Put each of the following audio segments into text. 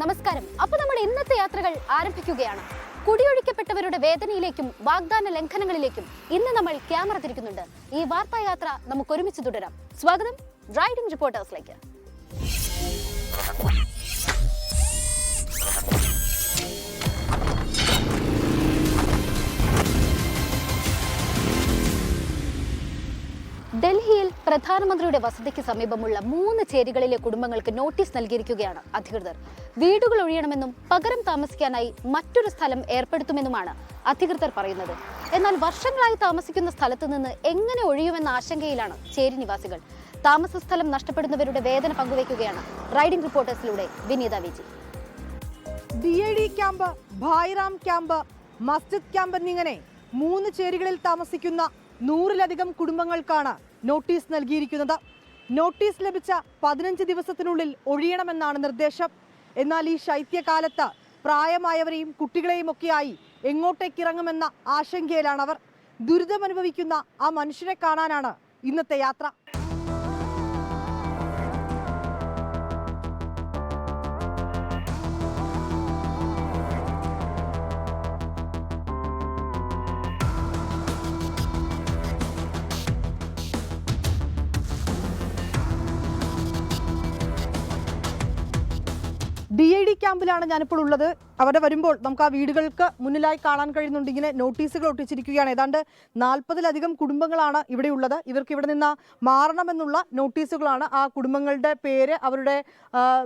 നമസ്കാരം. അപ്പോൾ നമ്മൾ ഇന്നത്തെ യാത്രകൾ ആരംഭിക്കുകയാണ്. കുടിയൊഴിക്കപ്പെട്ടവരുടെ വേദനയിലേക്കും വാഗ്ദാന ലംഘനങ്ങളിലേക്കും ഇന്ന് നമ്മൾ ക്യാമറ തിരിക്കുന്നുണ്ട്. ഈ വാർത്താ യാത്ര നമുക്ക് ഒരുമിച്ച് തുടരാം. സ്വാഗതം റൈഡിംഗ് റിപ്പോർട്ടേഴ്സിലേക്ക്. ഡൽഹിയിൽ പ്രധാനമന്ത്രിയുടെ വസതിക്ക് സമീപമുള്ള 3 ചേരികളിലെ കുടുംബങ്ങൾക്ക് നോട്ടീസ് നൽകിയിരിക്കുകയാണ് അധികൃതർ. വീടുകൾ ഒഴിയണമെന്നും പകരം താമസിക്കാനായി മറ്റൊരു സ്ഥലം ഏർപ്പെടുത്തുമെന്നുമാണ് അധികൃതർ പറയുന്നത്. എന്നാൽ വർഷങ്ങളായി താമസിക്കുന്ന സ്ഥലത്ത് നിന്ന് എങ്ങനെ ഒഴിയുമെന്ന ആശങ്കയിലാണ് ചേരി നിവാസികൾ. താമസ സ്ഥലം നഷ്ടപ്പെടുന്നവരുടെ വേദന പങ്കുവയ്ക്കുകയാണ് റൈഡിംഗ് റിപ്പോർട്ടേഴ്സിലൂടെ Vineetha Viji. DID camp, Bhairam camp, Masjid camp എന്നിങ്ങനെ 3 ചേരികളിൽ താമസിക്കുന്ന 100-ലധികം കുടുംബങ്ങൾക്കാണ് നോട്ടീസ് നൽകിയിരിക്കുന്നത്. നോട്ടീസ് ലഭിച്ച 15 ദിവസത്തിനുള്ളിൽ ഒഴിയണമെന്നാണ് നിർദ്ദേശം. എന്നാൽ ഈ ശൈത്യകാലത്ത് പ്രായമായവരെയും കുട്ടികളെയും ഒക്കെയായി എങ്ങോട്ടേക്ക് ഇറങ്ങുമെന്ന ആശങ്കയിലാണ് അവർ. ദുരിതമനുഭവിക്കുന്ന ആ മനുഷ്യരെ കാണാനാണ് ഇന്നത്തെ യാത്ര. DID ക്യാമ്പിലാണ് ഞാനിപ്പോൾ ഉള്ളത്. അവിടെ വരുമ്പോൾ നമുക്ക് ആ വീടുകൾക്ക് മുന്നിലായി കാണാൻ കഴിയുന്നുണ്ട്, ഇങ്ങനെ നോട്ടീസുകൾ ഒട്ടിച്ചിരിക്കുകയാണ്. ഏതാണ്ട് 40-ലധികം കുടുംബങ്ങളാണ് ഇവിടെ ഉള്ളത്. ഇവർക്ക് ഇവിടെ നിന്ന് മാറണമെന്നുള്ള നോട്ടീസുകളാണ്. ആ കുടുംബങ്ങളുടെ പേര്, അവരുടെ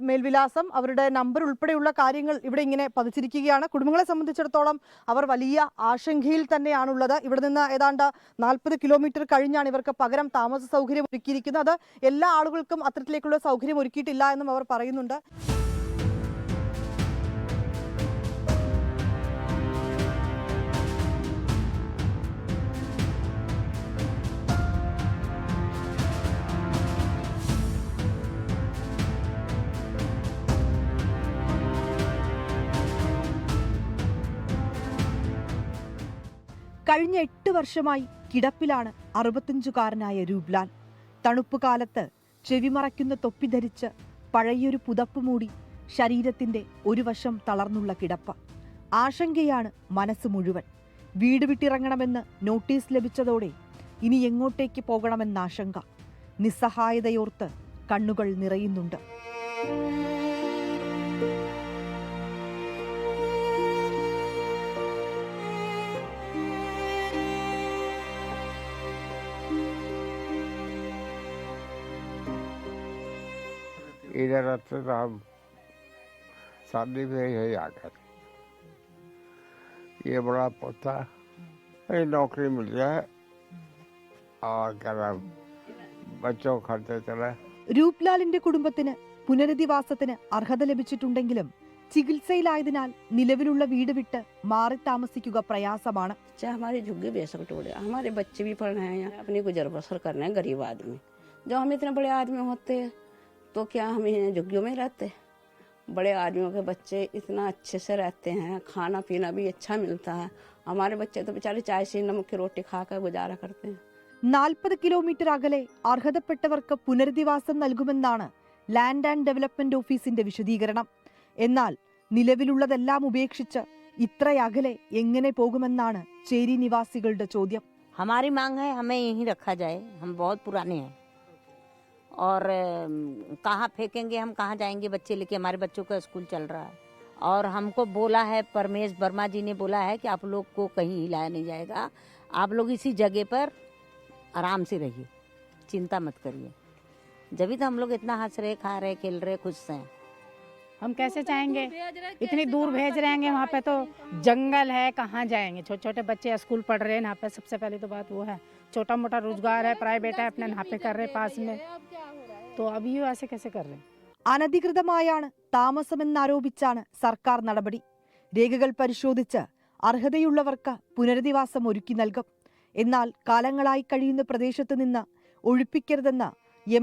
മേൽവിലാസം, അവരുടെ നമ്പർ ഉൾപ്പെടെയുള്ള കാര്യങ്ങൾ ഇവിടെ ഇങ്ങനെ പതിച്ചിരിക്കുകയാണ്. കുടുംബങ്ങളെ സംബന്ധിച്ചിടത്തോളം അവർ വലിയ ആശങ്കയിൽ തന്നെയാണുള്ളത്. ഇവിടെ നിന്ന് ഏതാണ്ട് 40 കിലോമീറ്റർ കഴിഞ്ഞാണ് ഇവർക്ക് പകരം താമസ സൗകര്യം ഒരുക്കിയിരിക്കുന്നത്. അത് എല്ലാ ആളുകൾക്കും അത്തരത്തിലേക്കുള്ള സൗകര്യം ഒരുക്കിയിട്ടില്ല എന്നും അവർ പറയുന്നുണ്ട്. കഴിഞ്ഞ 8 വർഷമായി കിടപ്പിലാണ് 65-കാരനായ രൂപ്ലാൽ. തണുപ്പ് കാലത്ത് ചെവിമറയ്ക്കുന്ന തൊപ്പി ധരിച്ച് പഴയൊരു പുതപ്പ് മൂടി ശരീരത്തിന്റെ ഒരു വശം തളർന്നുള്ള കിടപ്പ്. ആശങ്കയാണ് മനസ്സ് മുഴുവൻ. വീട് വിട്ടിറങ്ങണമെന്ന് നോട്ടീസ് ലഭിച്ചതോടെ ഇനി എങ്ങോട്ടേക്ക് പോകണമെന്ന ആശങ്ക. നിസ്സഹായതയോർത്ത് കണ്ണുകൾ നിറയുന്നുണ്ട്. इधर रहते तो हम शादी में यही आ गए. ये बड़ा पोता नौकरी मिल जाए और क्या नाम बच्चों खर्चे चले. രൂപ്ലാലിന്റെ കുടുംബത്തിന് പുനരധിവാസത്തിന് അർഹത ലഭിച്ചിട്ടുണ്ടെങ്കിലും ചികിത്സയിലായതിനാൽ നിലവിലുള്ള വീട് വിട്ട് മാറി താമസിക്കുക പ്രയാസമാണ്. हमारे झुग्गी बेशक टूटे, हमारे बच्चे भी पढ़ रहे हैं, अपनी गुजर बसर कर रहे हैं. गरीब आदमी, जो हम इतने बड़े आदमी होते तो क्या हम झुग्गियों में रहते? बड़े आदमियों के बच्चे इतना अच्छे से रहते हैं, खाना पीना भी अच्छा मिलता है. हमारे बच्चे तो बेचारे चाय से नमक की रोटी खाकर गुजारा करते हैं. 40 കിലോമീറ്റർ അകലെ അർഹതപ്പെട്ടവർക്ക് പുനരധിവാസം നൽകുമെന്നാണ് ലാൻഡ് ആൻഡ് ഡെവലപ്മെന്റ് ഓഫീസിന്റെ വിശദീകരണം. എന്നാൽ നിലവിലുള്ളതെല്ലാം ഉപേക്ഷിച്ച് ഇത്ര അകലെ എങ്ങനെ പോകുമെന്നാണ് ചേരി നിവാസികളുടെ ചോദ്യം. हमारी मांग है हमें यहीं रखा जाए. हम बहुत पुराने हैं और कहाँ फेंकेंगे, हम कहाँ जाएंगे बच्चे लेके? हमारे बच्चों का स्कूल चल रहा है और हमको बोला है, परमेश वर्मा जी ने बोला है कि आप लोग को कहीं हिलाया नहीं जाएगा, आप लोग इसी जगह पर आराम से रहिए, चिंता मत करिए. जब तो हम लोग इतना हंस रहे, खा रहे, खेल रहे, खुश हैं. हम कैसे जाएंगे? इतनी दूर भेज रहे हैं, वहाँ पे तो जंगल है, कहाँ जाएंगे? छोटे छोटे बच्चे स्कूल पढ़ रहे हैं यहाँ पे. सबसे पहले तो बात वो है. छोटा मोटा रोजगार है, प्राइवेट है, अपने यहाँ पे कर रहे पास में, तो अभी ऐसे कैसे कर रहे हैं? അനധികൃതമായാണ് താമസമെന്നാരോപിച്ചാണ് സർക്കാർ നടപടി. രേഖകൾ പരിശോധിച്ച് അർഹതയുള്ളവർക്ക് പുനരധിവാസം ഒരുക്കി നൽകും. എന്നാൽ കാലങ്ങളായി കഴിയുന്ന പ്രദേശത്ത് നിന്ന് ഒഴിപ്പിക്കരുതെന്ന്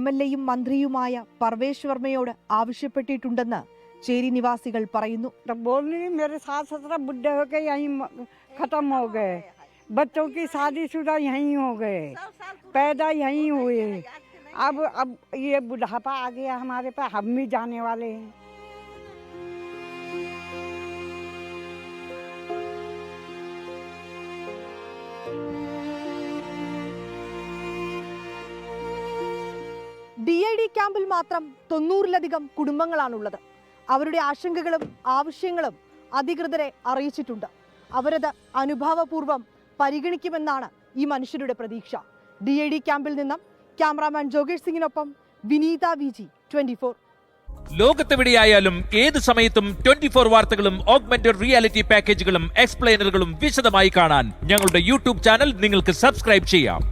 MLAയും മന്ത്രിയുമായ പർവേഷ് വർമ്മയോട് ആവശ്യപ്പെട്ടിട്ടുണ്ടെന്ന് ചേരി നിവാസികൾ പറയുന്നു. मेरे 17 बुढ़े हो गए, यहीं खत्म हो गए. बच्चों की शादीशुदा यहीं हो गए, पैदा यहीं हुए. अब ये बुढ़ापा आ गया हमारे पे, हम भी जाने वाले हैं. DID ക്യാമ്പിൽ മാത്രം 90-ലധികം കുടുംബങ്ങളാണുള്ളത്. അവരുടെ ആശങ്കകളും ആവശ്യങ്ങളും അധികൃതരെ അറിയിച്ചിട്ടുണ്ട്. അവരത് അനുഭാവപൂർവ്വം പരിഗണിക്കുമെന്നാണ് ഈ മനുഷ്യരുടെ പ്രതീക്ഷ. DID ക്യാമ്പിൽ നിന്നും ക്യാമറാമാൻ ജോഗേഷ് സിംഗിനൊപ്പം വിനീത VG 24. ലോകത്തെവിടെയായാലും ഏത് സമയത്തും 24 വാർത്തകളും ഓഗ്മെന്റഡ് റിയാലിറ്റി പാക്കേജുകളും എക്സ്പ്ലെയിനറുകളും വിശദമായി കാണാൻ ഞങ്ങളുടെ യൂട്യൂബ് ചാനൽ നിങ്ങൾക്ക് സബ്സ്ക്രൈബ് ചെയ്യാം.